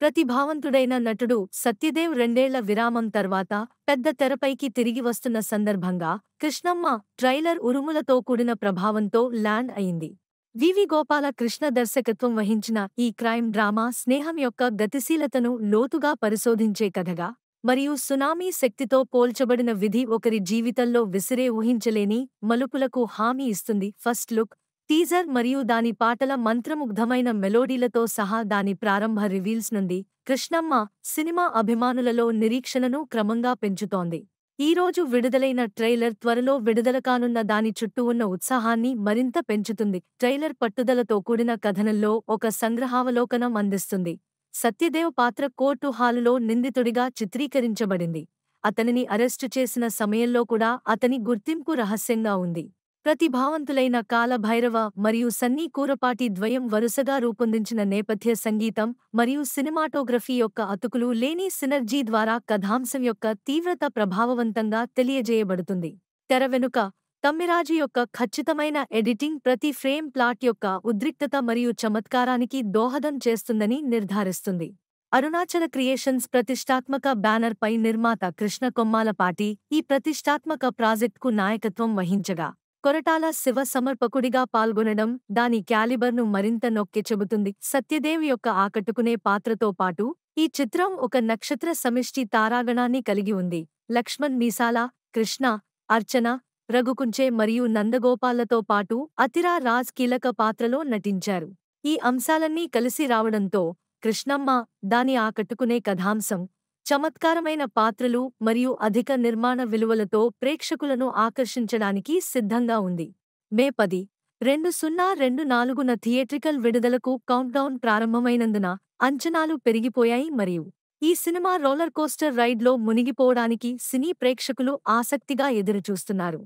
ప్రతిభావంతుడైన నటుడు సత్యదేవ్ రెండేళ్ల విరామం తర్వాత పెద్ద తెరపైకి తిరిగి వస్తున్న సందర్భంగా కృష్ణమ్మ ట్రైలర్ ఉరుములతో కూడిన ప్రభావంతో ల్యాండ్ అయింది. వివి గోపాల కృష్ణ దర్శకత్వం వహించిన ఈ క్రైమ్ డ్రామా స్నేహం యొక్క గతిశీలతను లోతుగా పరిశోధించే కథగా, మరియు సునామీ శక్తితో పోల్చబడిన విధి ఒకరి జీవితంలో విసిరే ఊహించలేని మలుపులకు హామీ ఇస్తుంది. ఫస్ట్ లుక్, టీజర్ మరియు దాని పాటల మంత్రముగ్ధమైన మెలోడీలతో సహా దాని ప్రారంభ రివీల్స్ నుండి కృష్ణమ్మ సినిమా అభిమానులలో నిరీక్షణను క్రమంగా పెంచుతోంది. ఈ రోజు విడుదలైన ట్రైలర్ త్వరలో విడుదల కానున్న దాని చుట్టూ ఉన్న ఉత్సాహాన్ని మరింత పెంచుతుంది. ట్రైలర్ పట్టుదలతో కూడిన కథనంలో ఒక సంగ్రహావలోకనం అందిస్తుంది. సత్యదేవ్ పాత్ర కోర్టు హాలులో నిందితుడిగా చిత్రీకరించబడింది. అతనిని అరెస్టు చేసిన సమయంలో కూడా అతని గుర్తింపు రహస్యంగా ఉంది. ప్రతిభావంతులైన కాలభైరవ మరియు సన్నీ కూరపాటి ద్వయం వరుసగా రూపొందించిన నేపథ్య సంగీతం మరియు సినిమాటోగ్రఫీ యొక్క అతుకులు లేని సినర్జీ ద్వారా కథాంశం యొక్క తీవ్రత ప్రభావవంతంగా తెలియజేయబడుతుంది. తెర వెనుక తమ్మిరాజు యొక్క ఖచ్చితమైన ఎడిటింగ్ ప్రతి ఫ్రేమ్ ప్లాట్ యొక్క ఉద్రిక్తత మరియు చమత్కారానికి దోహదం చేస్తుందని నిర్ధారిస్తుంది. అరుణాచల క్రియేషన్స్ ప్రతిష్టాత్మక బ్యానర్ పై నిర్మాత కృష్ణ కొమ్మాలపాటి ఈ ప్రతిష్టాత్మక ప్రాజెక్ట్కు నాయకత్వం వహించగా, కొరటాల శివ సమర్పకుడిగా పాల్గొనడం దాని క్యాలిబర్ను మరింత నొక్కి చెబుతుంది. సత్యదేవ్ యొక్క ఆకట్టుకునే పాత్రతో పాటు ఈ చిత్రం ఒక నక్షత్ర సమిష్టి తారాగణాన్ని కలిగి ఉంది. లక్ష్మణ్ మీసాల, కృష్ణ, అర్చన, రఘుకుంచే మరియు నందగోపాల్లతో పాటు అతిరా రాజ్ కీలక పాత్రలో నటించారు. ఈ అంశాలన్నీ కలిసి రావడంతో కృష్ణమ్మ దాని ఆకట్టుకునే కథాంశం, చమత్కారమైన పాత్రలు మరియు అధిక నిర్మాణ విలువలతో ప్రేక్షకులను ఆకర్షించడానికి సిద్ధంగా ఉంది. మే 10, 2024న థియేట్రికల్ విడుదలకు కౌంట్డౌన్ ప్రారంభమైనందున అంచనాలు పెరిగిపోయాయి మరియు ఈ సినిమా రోలర్ కోస్టర్ రైడ్లో మునిగిపోవడానికి సినీ ప్రేక్షకులు ఆసక్తిగా ఎదురుచూస్తున్నారు.